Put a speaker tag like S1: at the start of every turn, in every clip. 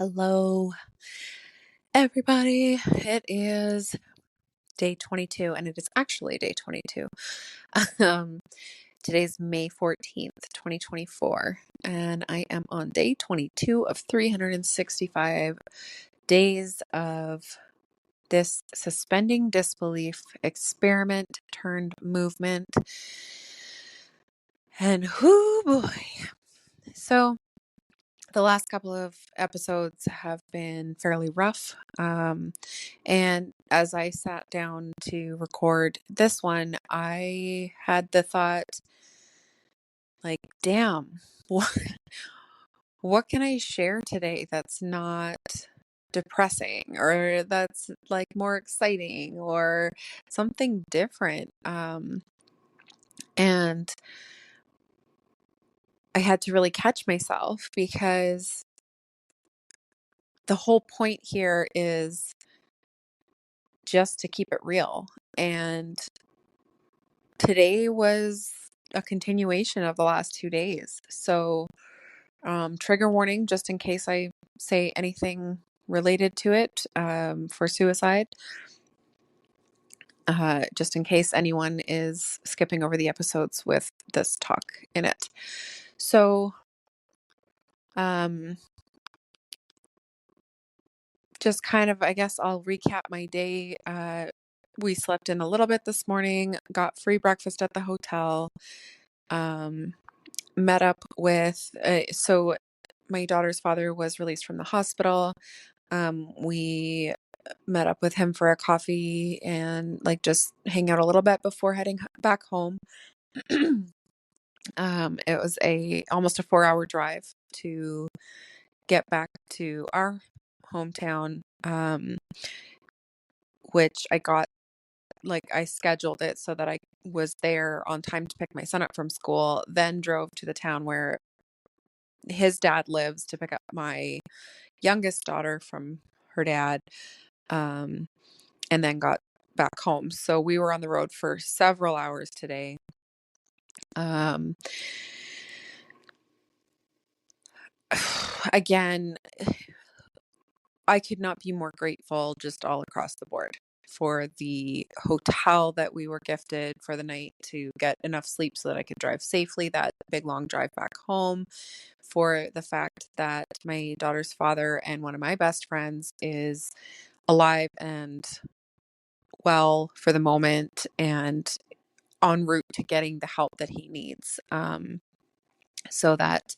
S1: Hello, everybody. It is day 22, and it is actually day 22. Um, Today's May 14th, 2024, and I am on day 22 of 365 days of this suspending disbelief experiment turned movement. And whoo boy. So, the last couple of episodes have been fairly rough. And as I sat down to record this one, I had the thought, like, damn, what can I share today that's not depressing or that's like more exciting or something different? And I had to really catch myself because the whole point here is just to keep it real. And today was a continuation of the last 2 days. So, trigger warning just in case I say anything related to it for suicide, just in case anyone is skipping over the episodes with this talk in it. So, um, just kind of, I guess I'll recap my day. We slept in a little bit this morning, got free breakfast at the hotel, um, met up with, so my daughter's father was released from the hospital. We met up with him for a coffee and like just hang out a little bit before heading back home. It was almost a 4-hour drive to get back to our hometown, which I scheduled it so that I was there on time to pick my son up from school, then drove to the town where his dad lives to pick up my youngest daughter from her dad, and then got back home. So we were on the road for several hours today. Um, Again, I could not be more grateful just all across the board for the hotel that we were gifted for the night to get enough sleep so that I could drive safely that big long drive back home, for the fact that my daughter's father and one of my best friends is alive and well for the moment and en route to getting the help that he needs, so that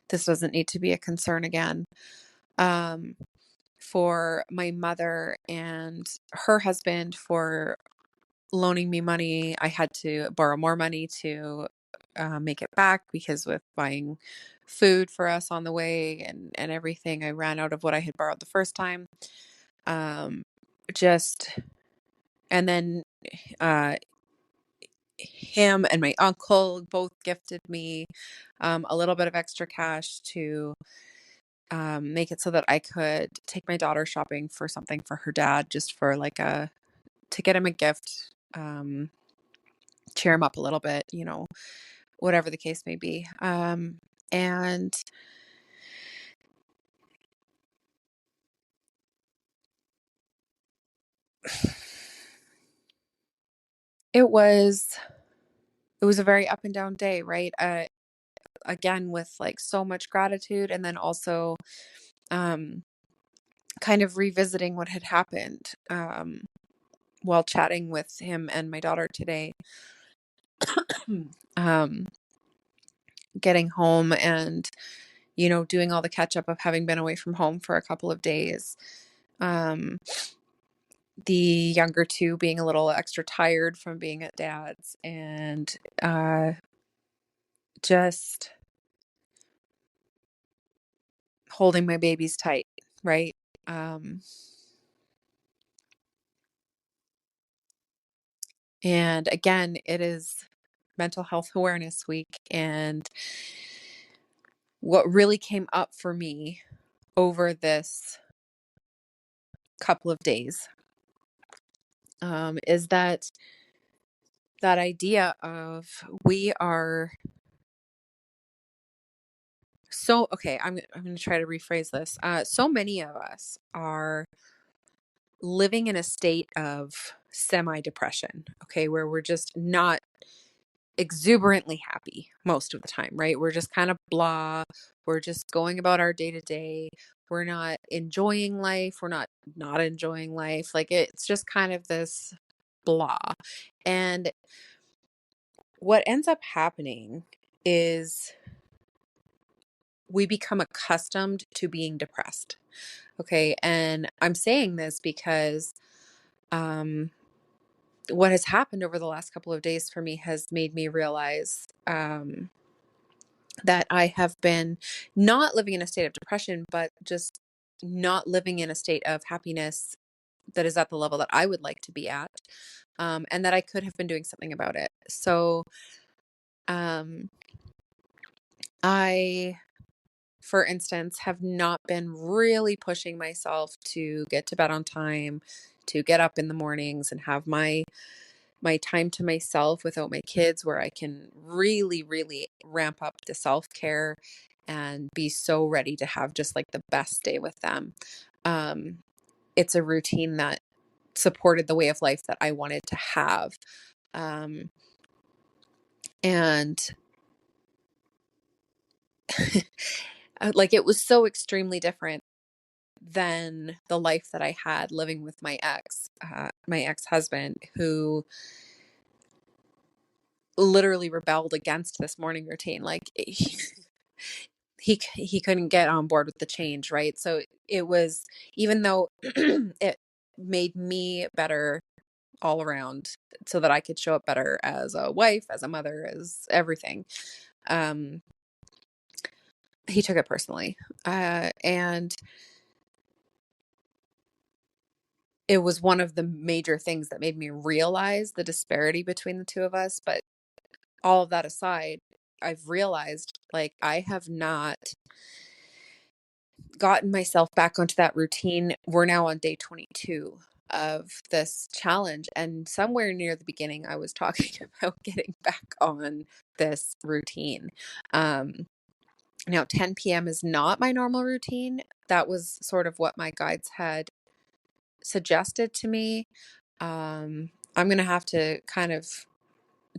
S1: this doesn't need to be a concern again. Um, for my mother and her husband for loaning me money. I had to borrow more money to make it back because with buying food for us on the way and everything, I ran out of what I had borrowed the first time. Um, just, and then uh, him and my uncle both gifted me a little bit of extra cash to make it so that I could take my daughter shopping for something for her dad, just for to get him a gift, cheer him up a little bit, whatever the case may be. And it was, it was a very up and down day, right? Again, with like so much gratitude, and then also, um, kind of revisiting what had happened, while chatting with him and my daughter today. um, Getting home and, doing all the catch up of having been away from home for a couple of days. Um, the younger two being a little extra tired from being at dad's, and just holding my babies tight, right? Um, and again, it is Mental Health Awareness Week. And what really came up for me over this couple of days, is that idea of we are So, okay, I'm going to try to rephrase this. So many of us are living in a state of semi depression, okay, where we're just not exuberantly happy most of the time, right? We're just kind of blah. We're just going about our day to day. We're not enjoying life. We're not enjoying life. Like it's just kind of this blah. And what ends up happening is we become accustomed to being depressed. Okay. And I'm saying this because um, what has happened over the last couple of days for me has made me realize that I have been not living in a state of depression, but just not living in a state of happiness that is at the level that I would like to be at, and that I could have been doing something about it. So, um, I, for instance, have not been really pushing myself to get to bed on time, to get up in the mornings and have my time to myself without my kids, where I can really, really ramp up the self-care and be so ready to have just like the best day with them. Um, it's a routine that supported the way of life that I wanted to have. Um, and like it was so extremely different than the life that I had living with my ex-husband, who literally rebelled against this morning routine. Like he couldn't get on board with the change, right? So it was, even though it made me better all around so that I could show up better as a wife, as a mother, as everything. Um, he took it personally. And it was one of the major things that made me realize the disparity between the two of us. But all of that aside, I've realized like I have not gotten myself back onto that routine. We're now on day 22 of this challenge. And somewhere near the beginning, I was talking about getting back on this routine. Um, Now, 10 p.m. is not my normal routine. That was sort of what my guides had suggested to me. I'm going to have to kind of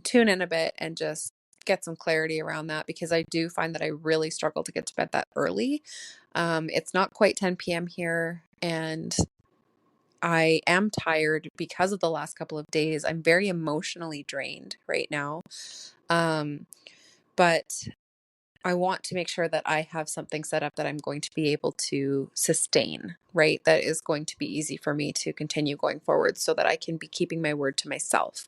S1: tune in a bit and just get some clarity around that, because I do find that I really struggle to get to bed that early. It's not quite 10 p.m. here, and I am tired because of the last couple of days. I'm very emotionally drained right now. But I want to make sure that I have something set up that I'm going to be able to sustain, right? That is going to be easy for me to continue going forward, so that I can be keeping my word to myself.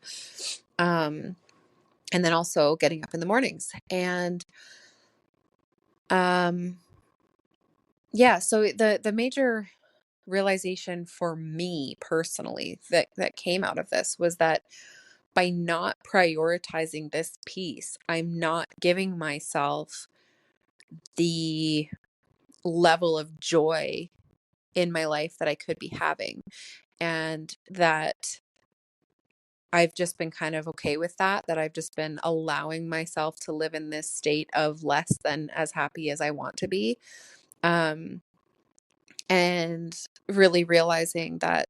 S1: And then also getting up in the mornings. And um, yeah, so the major realization for me personally that came out of this was that by not prioritizing this piece, I'm not giving myself the level of joy in my life that I could be having. And that I've just been kind of okay with that I've just been allowing myself to live in this state of less than as happy as I want to be. Um, and really realizing that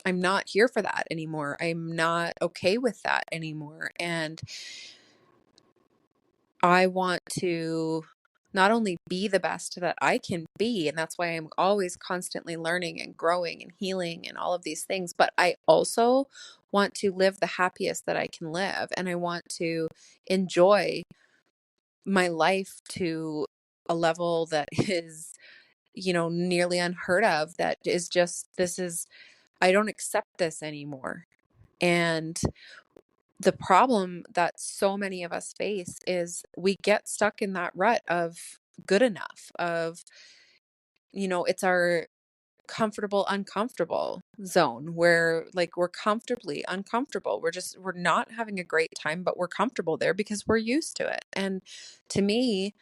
S1: I'm not here for that anymore. I'm not okay with that anymore. And I want to not only be the best that I can be, and that's why I'm always constantly learning and growing and healing and all of these things, but I also want to live the happiest that I can live. And I want to enjoy my life to a level that is, nearly unheard of. That is just, I don't accept this anymore. And the problem that so many of us face is we get stuck in that rut of good enough, of, it's our comfortable uncomfortable zone, where like we're comfortably uncomfortable. We're not having a great time, but we're comfortable there because we're used to it. And to me,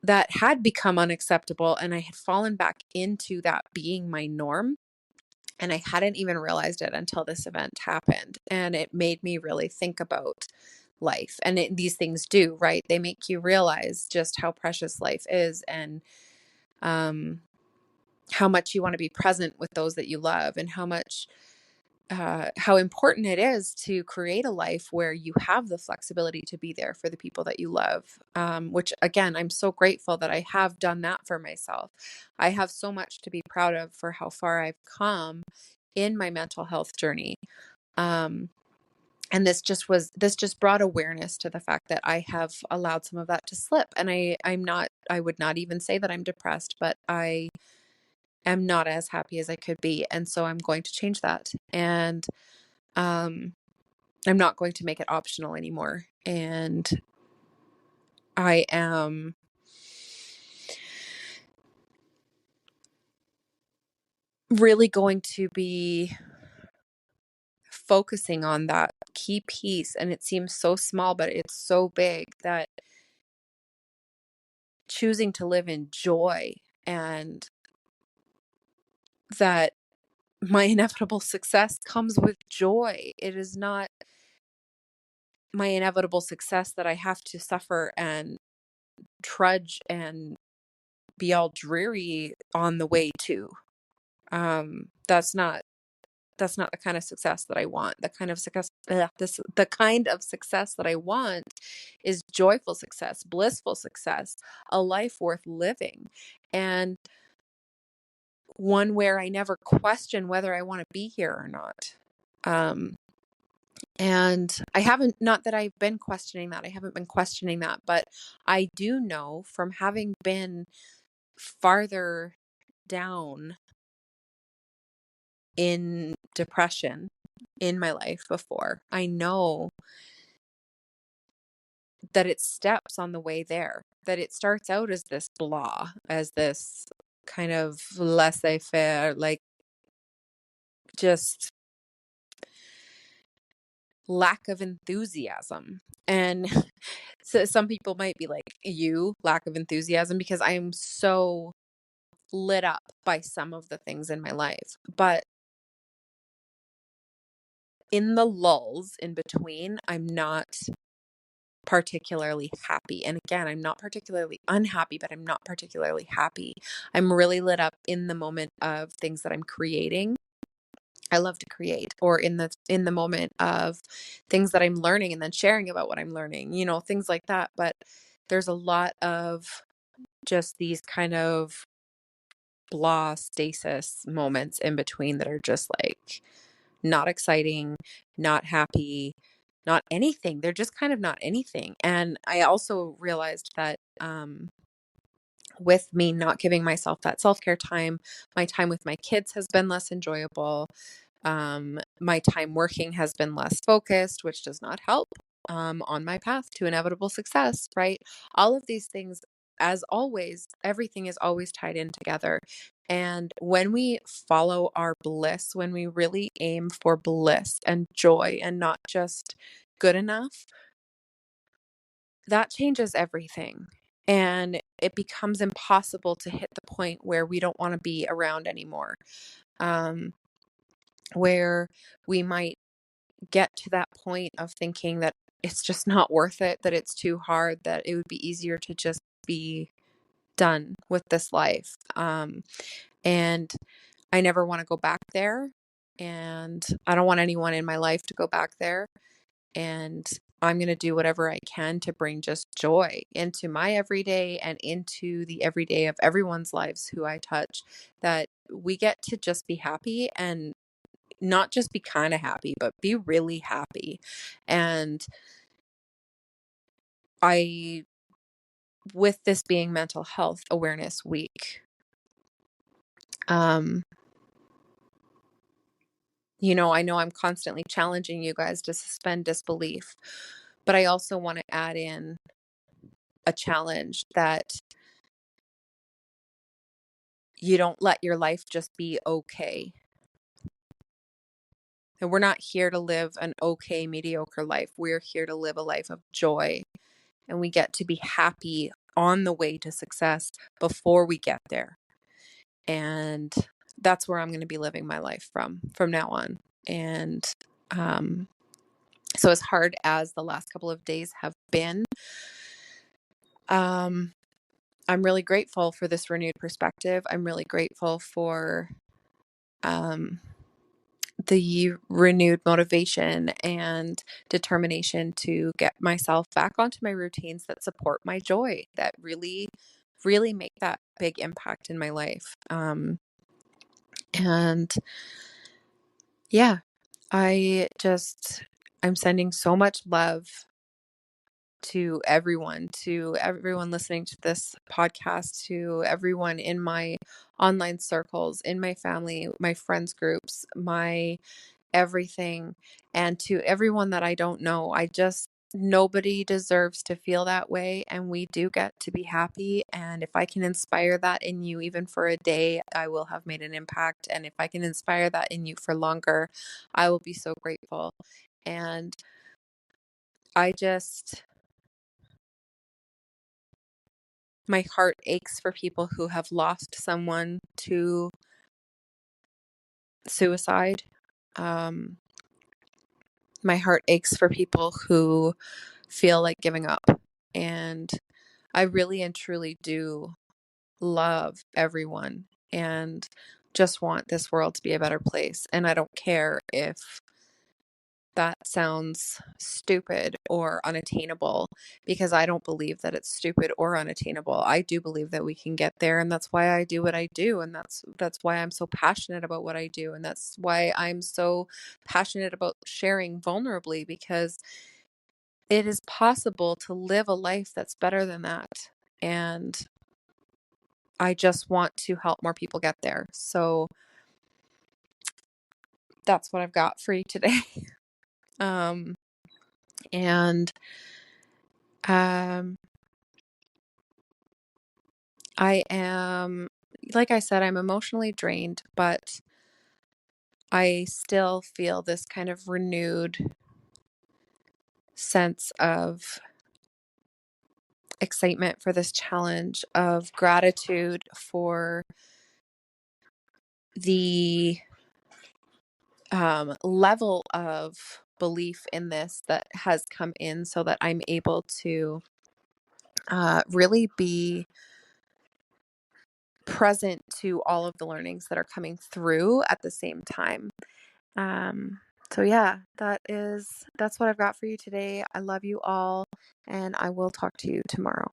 S1: that had become unacceptable, and I had fallen back into that being my norm. And I hadn't even realized it until this event happened. And it made me really think about life. And these things do, right? They make you realize just how precious life is, and um, how much you want to be present with those that you love, and how important it is to create a life where you have the flexibility to be there for the people that you love. Which again, I'm so grateful that I have done that for myself. I have so much to be proud of for how far I've come in my mental health journey. And this just brought awareness to the fact that I have allowed some of that to slip. And I would not even say that I'm depressed, but I am not as happy as I could be. And so I'm going to change that. And um, I'm not going to make it optional anymore. And I am really going to be focusing on that key piece. And it seems so small, but it's so big, that choosing to live in joy, and that my inevitable success comes with joy. It is not my inevitable success that I have to suffer and trudge and be all dreary on the way to. That's not the kind of success that I want. The kind of success the kind of success that I want is joyful success, blissful success, a life worth living, and one where I never question whether I want to be here or not. And I haven't, not that I've been questioning that, I haven't been questioning that, but I do know from having been farther down in depression in my life before, I know that it steps on the way there, that it starts out as this blah, as this kind of laissez-faire, like just lack of enthusiasm. And so some people might be like, you lack of enthusiasm, because I am so lit up by some of the things in my life. But in the lulls in between, I'm not particularly happy. And again, I'm not particularly unhappy, but I'm not particularly happy. I'm really lit up in the moment of things that I'm creating. I love to create, or in the moment of things that I'm learning and then sharing about what I'm learning, things like that. But there's a lot of just these kind of blah stasis moments in between that are just like not exciting, not happy, not anything. They're just kind of not anything. And I also realized that with me not giving myself that self-care time, my time with my kids has been less enjoyable. My time working has been less focused, which does not help on my path to inevitable success, right? All of these things, as always, everything is always tied in together. And when we follow our bliss, when we really aim for bliss and joy and not just good enough, that changes everything. And it becomes impossible to hit the point where we don't want to be around anymore. Um, where we might get to that point of thinking that it's just not worth it, that it's too hard, that it would be easier to just be done with this life. And I never want to go back there. And I don't want anyone in my life to go back there. And I'm going to do whatever I can to bring just joy into my everyday and into the everyday of everyone's lives who I touch, that we get to just be happy, and not just be kind of happy, but be really happy. And I, with this being Mental Health Awareness Week, um, I know I'm constantly challenging you guys to suspend disbelief, but I also want to add in a challenge that you don't let your life just be okay. And we're not here to live an okay, mediocre life. We're here to live a life of joy. And we get to be happy on the way to success before we get there. And that's where I'm going to be living my life from now on. And So as hard as the last couple of days have been, I'm really grateful for this renewed perspective. I'm really grateful for the renewed motivation and determination to get myself back onto my routines that support my joy, that really, really make that big impact in my life. And yeah, I'm sending so much love to everyone listening to this podcast, to everyone in my online circles, in my family, my friends groups, my everything, and to everyone that I don't know. Nobody deserves to feel that way, and we do get to be happy. And if I can inspire that in you, even for a day, I will have made an impact. And if I can inspire that in you for longer, I will be so grateful. And I just, my heart aches for people who have lost someone to suicide. My heart aches for people who feel like giving up. And I really and truly do love everyone and just want this world to be a better place. And I don't care if that sounds stupid or unattainable, because I don't believe that it's stupid or unattainable. I do believe that we can get there, and that's why I do what I do, and that's why I'm so passionate about what I do, and that's why I'm so passionate about sharing vulnerably, because it is possible to live a life that's better than that. And I just want to help more people get there. So that's what I've got for you today. um and um I am, like I said, I'm emotionally drained, but I still feel this kind of renewed sense of excitement for this challenge, of gratitude for the level of belief in this that has come in, so that I'm able to really be present to all of the learnings that are coming through at the same time. Um, so yeah, that's what I've got for you today. I love you all, and I will talk to you tomorrow.